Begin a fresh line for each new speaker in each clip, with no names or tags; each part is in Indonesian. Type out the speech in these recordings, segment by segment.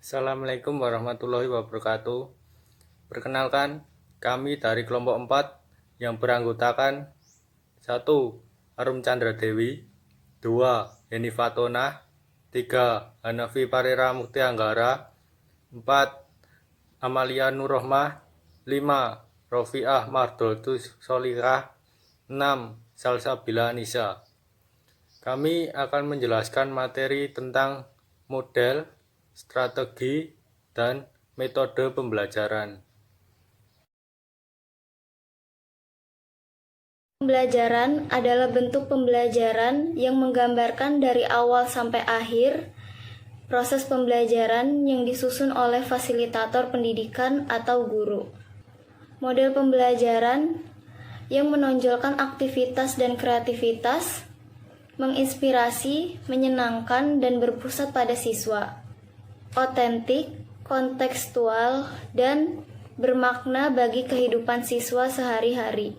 Assalamualaikum warahmatullahi wabarakatuh. Perkenalkan, kami dari kelompok 4 yang beranggotakan 1. Arum Chandra Dewi, 2. Heni Fatona, 3. Hanafi Parera Mukti Anggara, 4. Amalia Nurrohmah, 5. Rofiah Mardotus Solihah, 6. Salsabila Nisa. Kami akan menjelaskan materi tentang model, strategi, dan metode pembelajaran.
Pembelajaran adalah bentuk pembelajaran yang menggambarkan dari awal sampai akhir proses pembelajaran yang disusun oleh fasilitator pendidikan atau guru. Model pembelajaran yang menonjolkan aktivitas dan kreativitas, menginspirasi, menyenangkan, dan berpusat pada siswa. Otentik, kontekstual, dan bermakna bagi kehidupan siswa sehari-hari.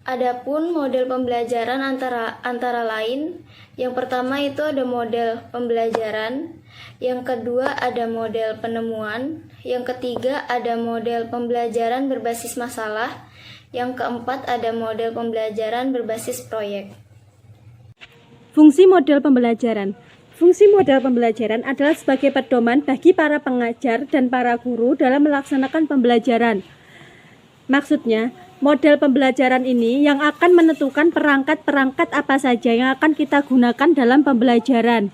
Adapun model pembelajaran antara lain, yang pertama itu ada model pembelajaran, yang kedua ada model penemuan, yang ketiga ada model pembelajaran berbasis masalah, yang keempat ada model pembelajaran berbasis proyek.
Fungsi model pembelajaran. Fungsi model pembelajaran adalah sebagai pedoman bagi para pengajar dan para guru dalam melaksanakan pembelajaran. Maksudnya, model pembelajaran ini yang akan menentukan perangkat-perangkat apa saja yang akan kita gunakan dalam pembelajaran.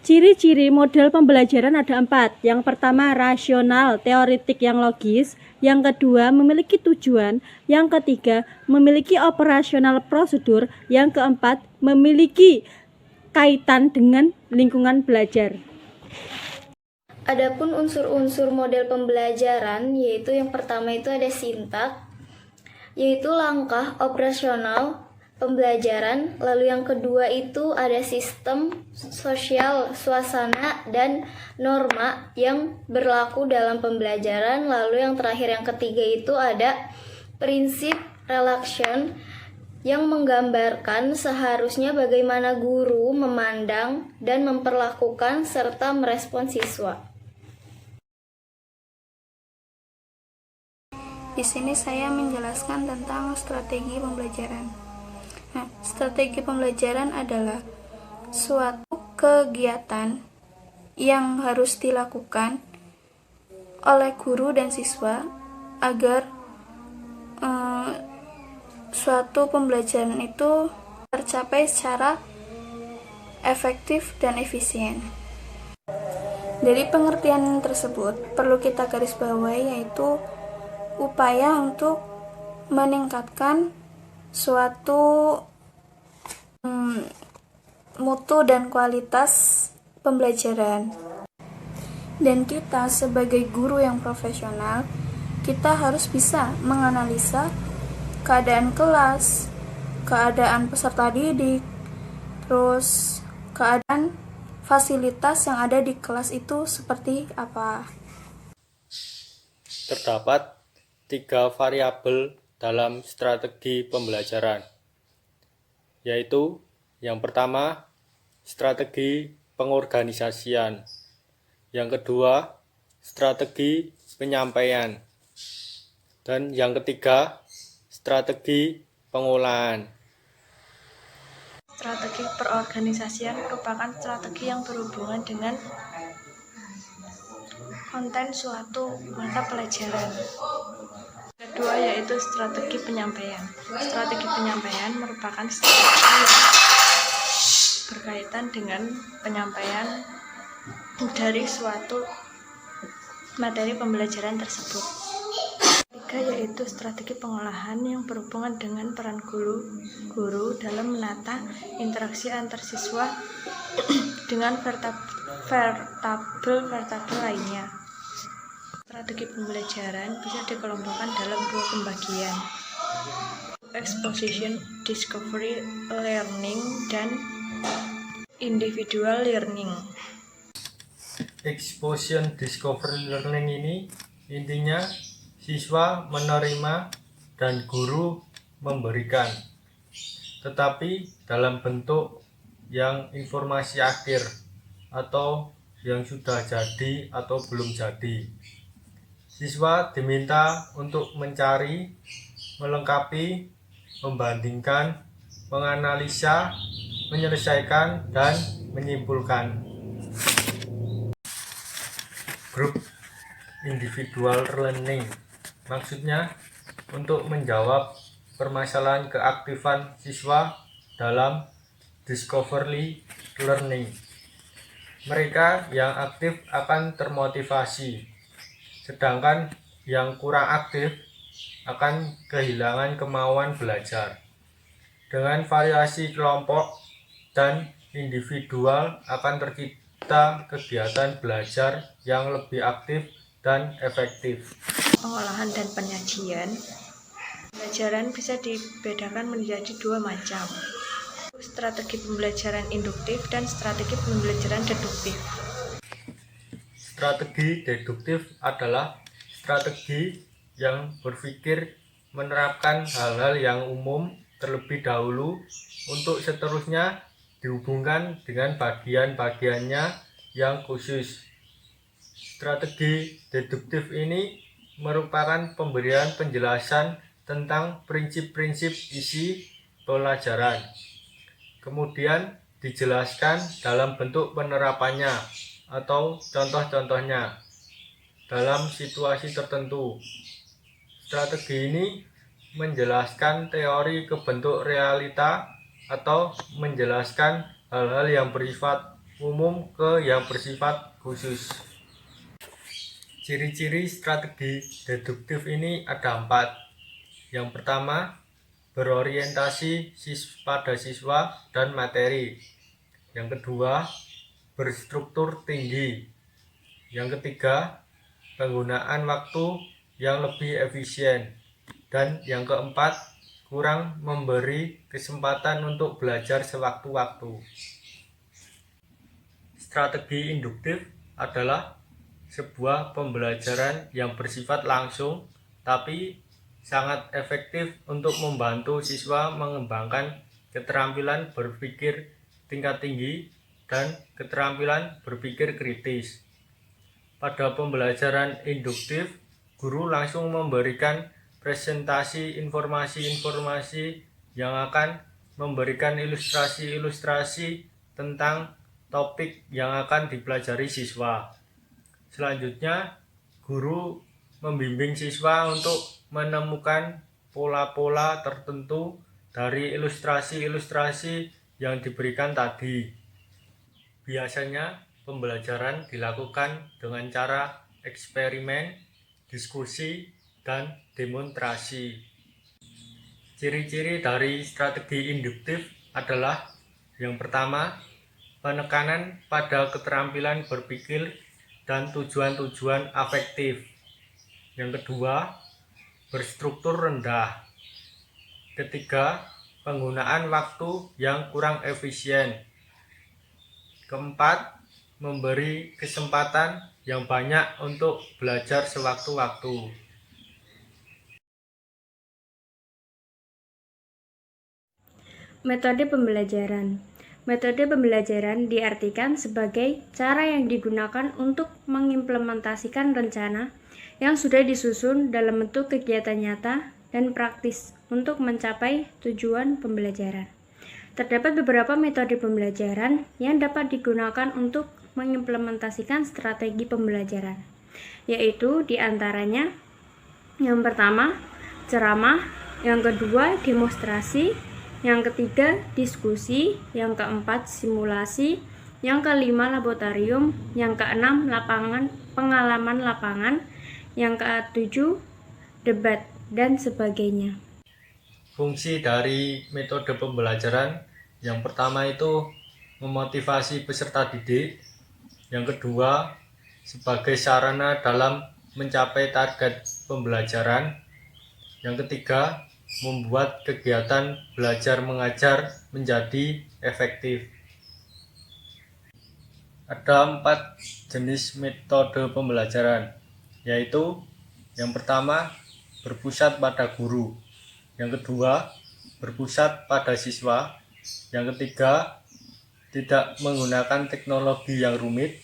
Ciri-ciri model pembelajaran ada 4. Yang pertama, rasional, teoritik yang logis. Yang kedua, memiliki tujuan. Yang ketiga, memiliki operasional prosedur. Yang keempat, memiliki kaitan dengan lingkungan belajar.
Adapun unsur-unsur model pembelajaran, yaitu yang pertama itu ada sintak, yaitu langkah operasional pembelajaran. Lalu yang kedua itu ada sistem sosial, suasana, dan norma yang berlaku dalam pembelajaran. Lalu yang terakhir yang ketiga itu ada prinsip relation yang menggambarkan seharusnya bagaimana guru memandang dan memperlakukan serta merespon siswa.
Di sini saya menjelaskan tentang strategi pembelajaran. Nah, strategi pembelajaran adalah suatu kegiatan yang harus dilakukan oleh guru dan siswa agar suatu pembelajaran itu tercapai secara efektif dan efisien. Dari pengertian tersebut perlu kita garis bawahi yaitu upaya untuk meningkatkan suatu mutu dan kualitas pembelajaran. Dan kita sebagai guru yang profesional, kita harus bisa menganalisa keadaan kelas, keadaan peserta didik, terus keadaan fasilitas yang ada di kelas itu seperti apa.
Terdapat 3 variabel dalam strategi pembelajaran, yaitu yang pertama, strategi pengorganisasian, yang kedua, strategi penyampaian, dan yang ketiga, strategi pengolahan.
Strategi perorganisasian merupakan strategi yang berhubungan dengan konten suatu mata pelajaran. Kedua yaitu strategi penyampaian. Strategi penyampaian merupakan strategi berkaitan dengan penyampaian dari suatu materi pembelajaran tersebut. Yaitu strategi pengolahan yang berhubungan dengan peran guru dalam menata interaksi antar siswa dengan variabel lainnya. Strategi pembelajaran bisa dikelompokkan dalam 2 pembagian, exposition discovery learning dan individual learning.
Exposition discovery learning ini intinya siswa menerima dan guru memberikan, tetapi dalam bentuk yang informasi akhir atau yang sudah jadi atau belum jadi. Siswa diminta untuk mencari, melengkapi, membandingkan, menganalisa, menyelesaikan, dan menyimpulkan. Grup individual learning maksudnya untuk menjawab permasalahan keaktifan siswa dalam discovery learning. Mereka yang aktif akan termotivasi, sedangkan yang kurang aktif akan kehilangan kemauan belajar. Dengan variasi kelompok dan individual akan tercipta kegiatan belajar yang lebih aktif dan efektif.
Pengolahan dan penyajian. Pembelajaran bisa dibedakan menjadi dua macam. Strategi pembelajaran induktif dan strategi pembelajaran deduktif.
Strategi deduktif adalah strategi yang berpikir menerapkan hal-hal yang umum terlebih dahulu untuk seterusnya dihubungkan dengan bagian-bagiannya yang khusus. Strategi deduktif ini merupakan pemberian penjelasan tentang prinsip-prinsip isi pelajaran, kemudian dijelaskan dalam bentuk penerapannya atau contoh-contohnya dalam situasi tertentu. Strategi ini menjelaskan teori ke bentuk realita atau menjelaskan hal-hal yang bersifat umum ke yang bersifat khusus. Ciri-ciri strategi deduktif ini ada 4. Yang pertama, berorientasi pada siswa dan materi. Yang kedua, berstruktur tinggi. Yang ketiga, penggunaan waktu yang lebih efisien. Dan yang keempat, kurang memberi kesempatan untuk belajar sewaktu-waktu. Strategi induktif adalah sebuah pembelajaran yang bersifat langsung tapi sangat efektif untuk membantu siswa mengembangkan keterampilan berpikir tingkat tinggi dan keterampilan berpikir kritis. Pada pembelajaran induktif, guru langsung memberikan presentasi informasi-informasi yang akan memberikan ilustrasi-ilustrasi tentang topik yang akan dipelajari siswa. Selanjutnya, guru membimbing siswa untuk menemukan pola-pola tertentu dari ilustrasi-ilustrasi yang diberikan tadi. Biasanya, pembelajaran dilakukan dengan cara eksperimen, diskusi, dan demonstrasi. Ciri-ciri dari strategi induktif adalah yang pertama, penekanan pada keterampilan berpikir dan tujuan-tujuan afektif. Yang kedua, berstruktur rendah. Ketiga, penggunaan waktu yang kurang efisien. Keempat, memberi kesempatan yang banyak untuk belajar sewaktu-waktu.
Metode pembelajaran. Metode pembelajaran diartikan sebagai cara yang digunakan untuk mengimplementasikan rencana yang sudah disusun dalam bentuk kegiatan nyata dan praktis untuk mencapai tujuan pembelajaran. Terdapat beberapa metode pembelajaran yang dapat digunakan untuk mengimplementasikan strategi pembelajaran, yaitu diantaranya yang pertama, ceramah, yang kedua, demonstrasi, yang ketiga, diskusi, yang keempat, simulasi, yang kelima, laboratorium, yang keenam, pengalaman lapangan, yang ketujuh, debat, dan sebagainya.
Fungsi dari metode pembelajaran yang pertama itu memotivasi peserta didik, yang kedua sebagai sarana dalam mencapai target pembelajaran, yang ketiga membuat kegiatan belajar mengajar menjadi efektif. Ada 4 jenis metode pembelajaran, yaitu yang pertama berpusat pada guru, yang kedua berpusat pada siswa, yang ketiga tidak menggunakan teknologi yang rumit,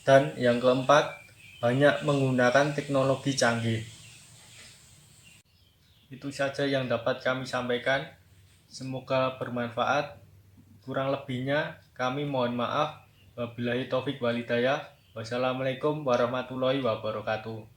Dan yang keempat, banyak menggunakan teknologi canggih. Itu saja yang dapat kami sampaikan. Semoga bermanfaat. Kurang lebihnya kami mohon maaf. Wabillahi taufik walhidayah. Wassalamualaikum warahmatullahi wabarakatuh.